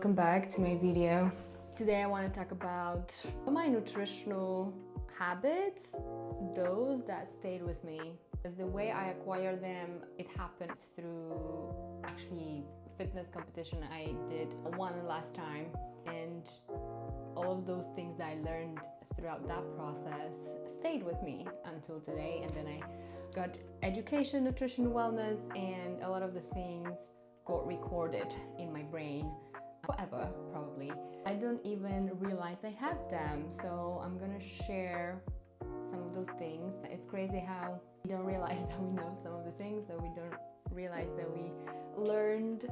welcome back to my video. Today I want to talk about my nutritional habits, those that stayed with me. The way I acquired them, it happened through actually fitness competition I did one last time, and all of those things that I learned throughout that process stayed with me until today. And then I got education, nutrition, wellness, and a lot of the things got recorded in my brain forever, probably. I don't even realize I have them, so I'm gonna share some of those things. It's crazy how we don't realize that we know some of the things, or we don't realize that we learned.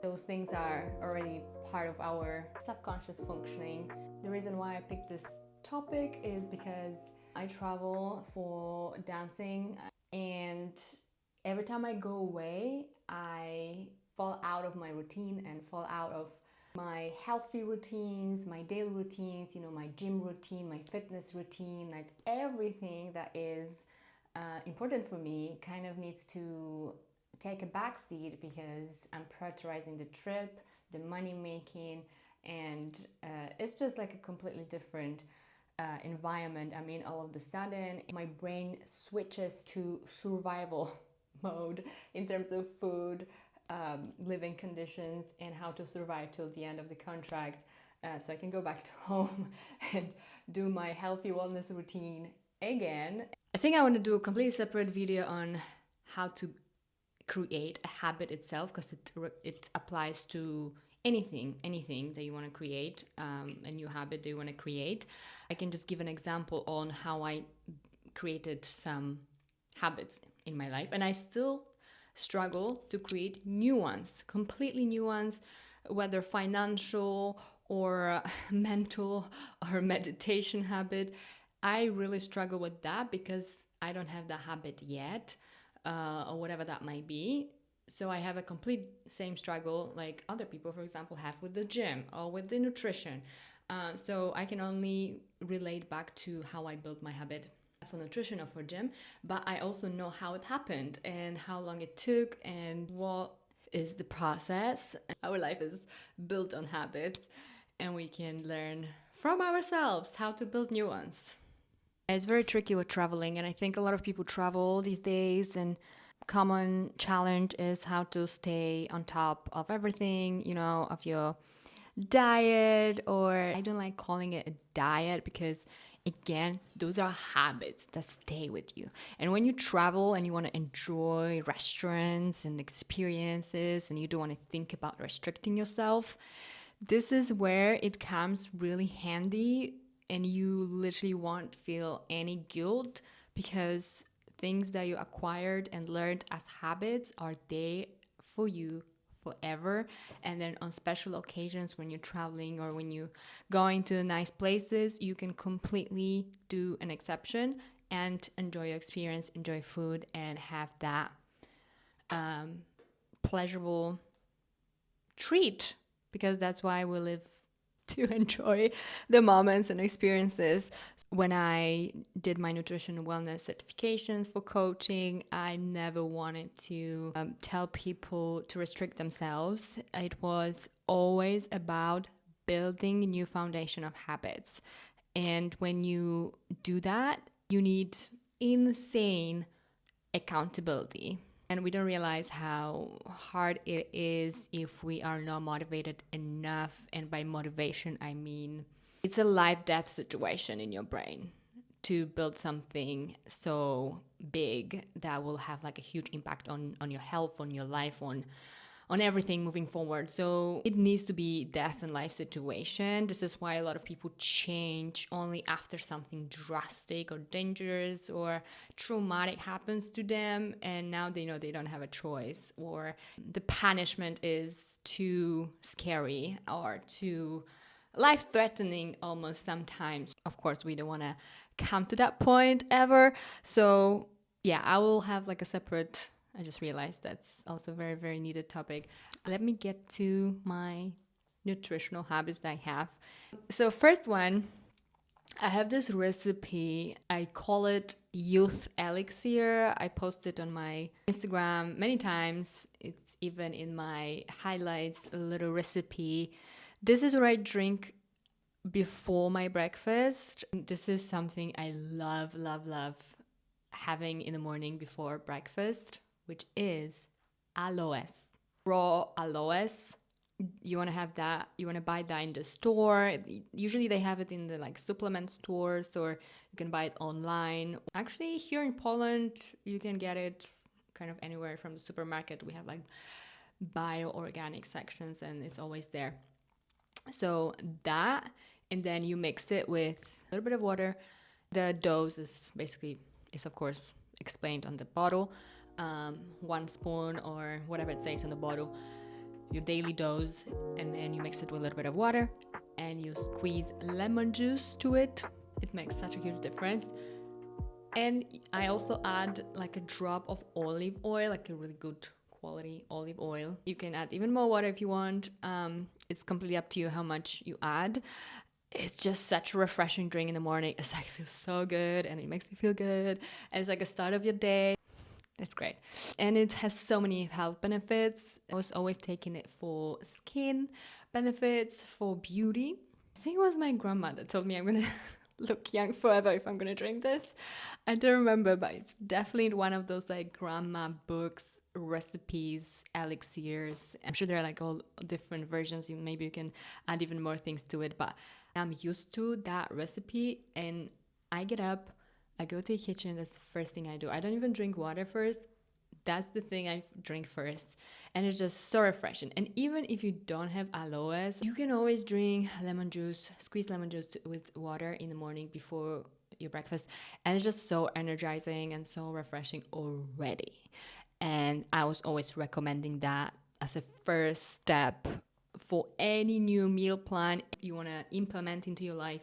Those things are already part of our subconscious functioning. The reason why I picked this topic is because I travel for dancing, and every time I go away, I fall out of my routine and fall out of my healthy routines, my daily routines, my gym routine, my fitness routine, like everything that is important for me kind of needs to take a backseat because I'm prioritizing the trip, the money making, and it's just like a completely different environment. I mean, all of a sudden, my brain switches to survival mode in terms of food, living conditions, and how to survive till the end of the contract, so I can go back to home and do my healthy wellness routine again. I think I want to do a completely separate video on how to create a habit itself, because it applies to anything that you want to create, a new habit that you want to create. I can just give an example on how I created some habits in my life, and I still struggle to create new ones, completely new ones, whether financial or mental or meditation habit. I really struggle with that because I don't have that habit yet, or whatever that might be. So I have a complete same struggle like other people, for example, have with the gym or with the nutrition. So I can only relate back to how I built my habit for nutrition or for gym, but I also know how it happened and how long it took and what is the process. Our life is built on habits, and we can learn from ourselves how to build new ones. It's very tricky with traveling, and I think a lot of people travel these days, and common challenge is how to stay on top of everything, of your diet. Or I don't like calling it a diet because, again, those are habits that stay with you. And when you travel and you want to enjoy restaurants and experiences and you don't want to think about restricting yourself, this is where it comes really handy, and you literally won't feel any guilt because things that you acquired and learned as habits are there for you forever. And then on special occasions when you're traveling or when you're going to nice places, you can completely do an exception and enjoy your experience, enjoy food, and have that pleasurable treat, because that's why we live, to enjoy the moments and experiences. When I did my nutrition and wellness certifications for coaching, I never wanted to tell people to restrict themselves. It was always about building a new foundation of habits. And when you do that, you need insane accountability. And we don't realize how hard it is if we are not motivated enough. And by motivation, I mean it's a life-death situation in your brain to build something so big that will have like a huge impact on your health, on your life, on everything moving forward. So it needs to be death and life situation. This is why a lot of people change only after something drastic or dangerous or traumatic happens to them, and now they know they don't have a choice, or the punishment is too scary or too life-threatening almost sometimes. Of course, we don't want to come to that point ever. So yeah, I will have like a separate, I just realized that's also a very, very needed topic. Let me get to my nutritional habits that I have. So first one, I have this recipe. I call it Youth Elixir. I posted on my Instagram many times. It's even in my highlights, a little recipe This is what I drink before my breakfast. This is something I love, love, love having in the morning before breakfast, which is aloes. Raw aloes. You want to have that, you want to buy that in the store. Usually they have it in the like supplement stores, or you can buy it online. Actually, here in Poland, you can get it kind of anywhere from the supermarket. We have like bio-organic sections and it's always there. So that, and then you mix it with a little bit of water. The dose is of course explained on the bottle. 1 spoon or whatever it says on the bottle, your daily dose, and then you mix it with a little bit of water and you squeeze lemon juice to it. It makes such a huge difference. And I also add like a drop of olive oil, like a really good quality olive oil. You can add even more water if you want. It's completely up to you how much you add. It's just such a refreshing drink in the morning. It's like, it feels so good and it makes you feel good. And it's like a start of your day. It's great. And it has so many health benefits. I was always taking it for skin benefits, for beauty. I think it was my grandma that told me I'm going to look young forever if I'm going to drink this. I don't remember, but it's definitely one of those like grandma books, recipes, elixirs. I'm sure there are like all different versions. Maybe you can add even more things to it, but I'm used to that recipe and I get up, I go to the kitchen, that's the first thing I do. I don't even drink water first. That's the thing I drink first. And it's just so refreshing. And even if you don't have aloes, you can always drink lemon juice, squeeze lemon juice with water in the morning before your breakfast. And it's just so energizing and so refreshing already. And I was always recommending that as a first step for any new meal plan you want to implement into your life.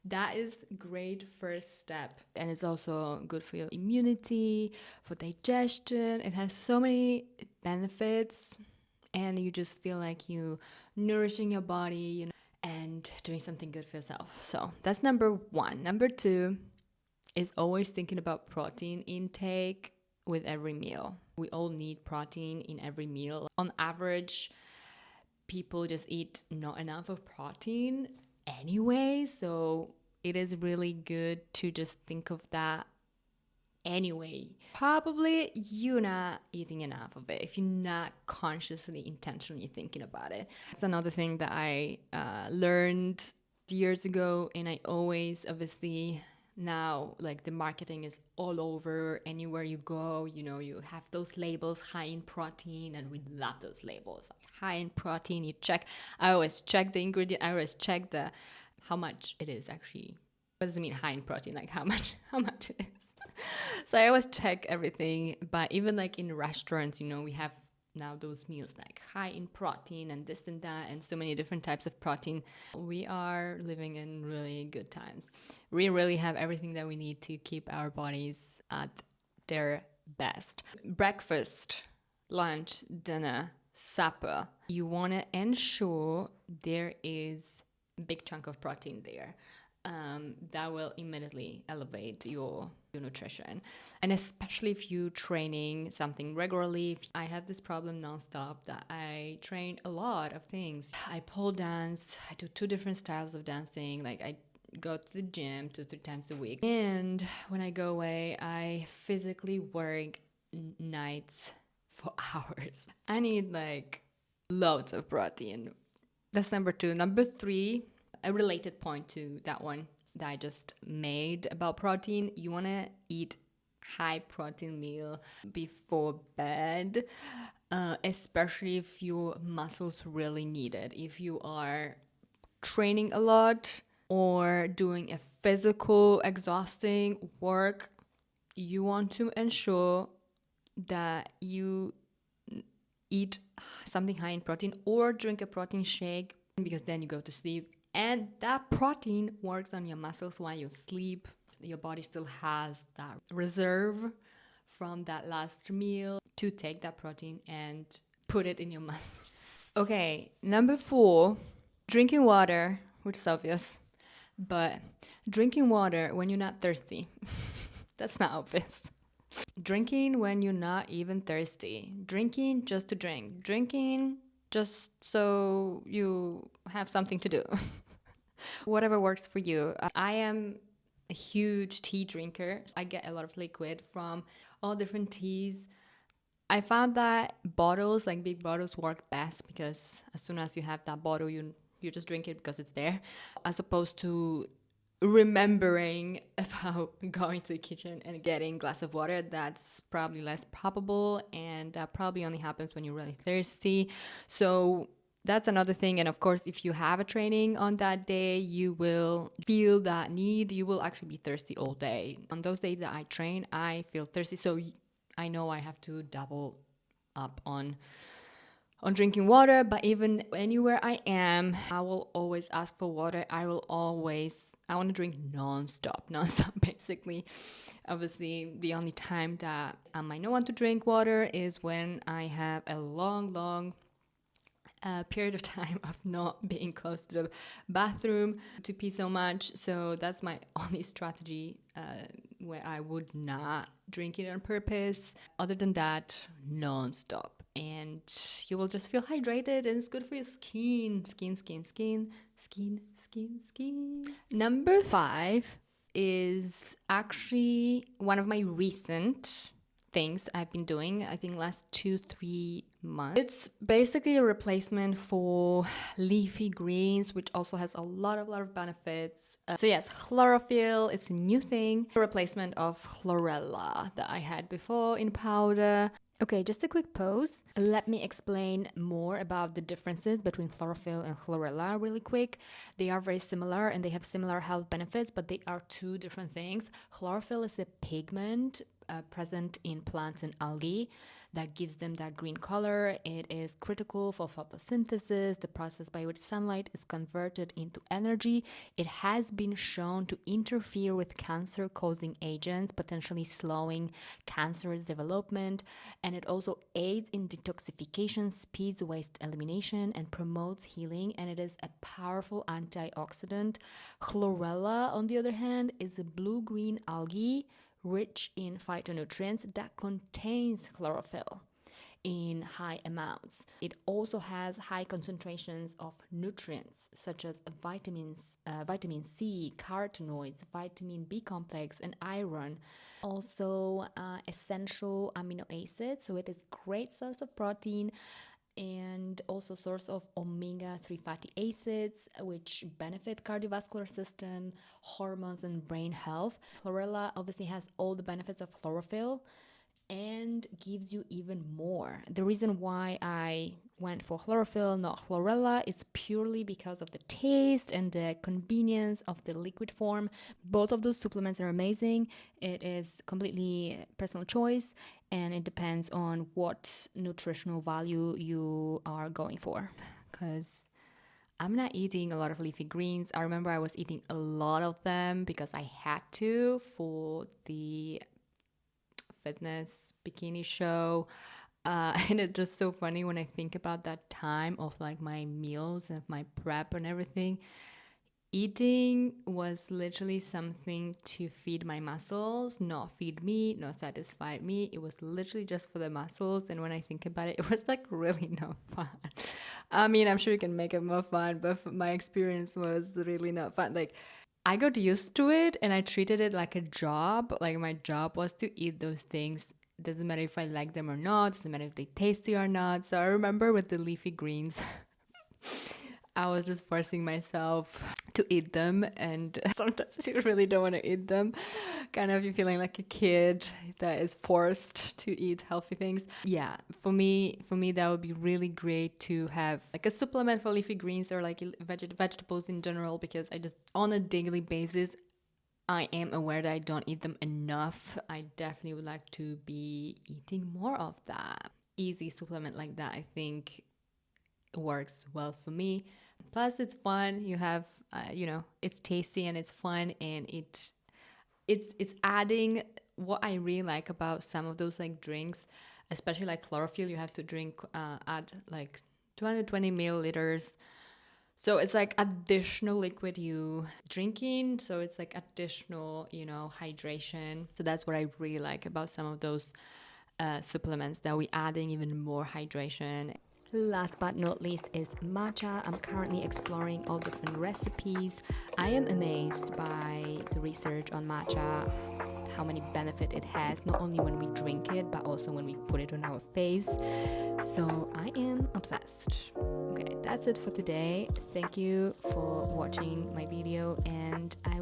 That is great first step. And it's also good for your immunity, for digestion. It has so many benefits and you just feel like you nourishing your body, and doing something good for yourself. So that's number 1. Number 2 is always thinking about protein intake with every meal. We all need protein in every meal. On average, people just eat not enough of protein anyway, so it is really good to just think of that anyway. Probably you're not eating enough of it if you're not consciously, intentionally thinking about it. That's another thing that I learned years ago, and I always, obviously, now like the marketing is all over. Anywhere you go, you have those labels, high in protein, and we love those labels, like high in protein. I always check the ingredient. I always check the how much it is actually. What does it mean high in protein? Like how much it is. So I always check everything. But even like in restaurants, we have now those meals like high in protein and this and that, and so many different types of protein. We are living in really good times. We really have everything that we need to keep our bodies at their best. Breakfast, lunch, dinner, supper. You want to ensure there is a big chunk of protein there. That will immediately elevate your nutrition. And especially if you're training something regularly. I have this problem nonstop that I train a lot of things. I pole dance, I do 2 different styles of dancing. Like I go to the gym 2-3 times a week. And when I go away, I physically work nights for hours. I need like loads of protein. That's number 2. Number 3, a related point to that one that I just made about protein. You want to eat high protein meal before bed, especially if your muscles really need it. If you are training a lot or doing a physical exhausting work, you want to ensure that you eat something high in protein or drink a protein shake, because then you go to sleep. And that protein works on your muscles while you sleep. Your body still has that reserve from that last meal to take that protein and put it in your muscle. Okay, number 4, drinking water, which is obvious, but drinking water when you're not thirsty. That's not obvious. Drinking when you're not even thirsty. Drinking just to drink. Drinking just so you have something to do. Whatever works for you. I am a huge tea drinker. I get a lot of liquid from all different teas. I found that bottles, like big bottles, work best because as soon as you have that bottle, you just drink it because it's there, as opposed to remembering about going to the kitchen and getting a glass of water. That's probably less probable, and that probably only happens when you're really thirsty. So that's another thing. And of course, if you have a training on that day, you will feel that need. You will actually be thirsty all day. On those days that I train, I feel thirsty. So I know I have to double up on drinking water. But even anywhere I am, I will always ask for water. I want to drink non-stop basically. Obviously, the only time that I might not want to drink water is when I have a long period of time of not being close to the bathroom to pee so much. So that's my only strategy where I would not drink it on purpose. Other than that, non-stop. And you will just feel hydrated, and it's good for your skin. Skin. Number 5 is actually one of my recent things I've been doing, I think last 2-3 months. It's basically a replacement for leafy greens, which also has a lot of benefits. So yes, chlorophyll, it's a new thing. A replacement of chlorella that I had before in powder. Okay, just a quick pause. Let me explain more about the differences between chlorophyll and chlorella really quick. They are very similar and they have similar health benefits, but they are two different things. Chlorophyll is a pigment present in plants and algae that gives them that green color. It is critical for photosynthesis, the process by which sunlight is converted into energy. It has been shown to interfere with cancer-causing agents, potentially slowing cancer's development, and it also aids in detoxification, speeds waste elimination, and promotes healing, and it is a powerful antioxidant. Chlorella, on the other hand, is a blue-green algae rich in phytonutrients that contains chlorophyll in high amounts. It also has high concentrations of nutrients such as vitamin C, carotenoids, vitamin B complex, and iron. Also essential amino acids, so it is a great source of protein and also source of omega-3 fatty acids, which benefit cardiovascular system, hormones, and brain health. Chlorella obviously has all the benefits of chlorophyll and gives you even more. The reason why I went for chlorophyll, not chlorella, is purely because of the taste and the convenience of the liquid form. Both of those supplements are amazing. It is completely personal choice, and it depends on what nutritional value you are going for. Because I'm not eating a lot of leafy greens. I remember I was eating a lot of them because I had to for the fitness bikini show. And it's just so funny when I think about that time of like my meals and my prep and everything. Eating was literally something to feed my muscles, not feed me, not satisfy me. It was literally just for the muscles. And when I think about it, it was like really not fun. I mean, I'm sure you can make it more fun, but my experience was really not fun. Like, I got used to it and I treated it like a job. Like my job was to eat those things. Doesn't matter if I like them or not. Doesn't matter if they tasty or not. So I remember with the leafy greens, I was just forcing myself to eat them, and sometimes you really don't want to eat them. Kind of you feeling like a kid that is forced to eat healthy things. Yeah, for me that would be really great to have like a supplement for leafy greens or like vegetables in general, because I just on a daily basis I am aware that I don't eat them enough. I definitely would like to be eating more of that. Easy supplement like that, I think works well for me. Plus, it's fun. You have, it's tasty and it's fun, and it's adding what I really like about some of those like drinks, especially like chlorophyll. You have to drink add like 220 milliliters. So it's like additional liquid you drinking. So it's like additional, hydration. So that's what I really like about some of those supplements, that we adding even more hydration. Last but not least is matcha. I'm currently exploring all different recipes. I am amazed by the research on matcha, how many benefits it has, not only when we drink it, but also when we put it on our face. So I am obsessed. Okay, that's it for today. Thank you for watching my video, and I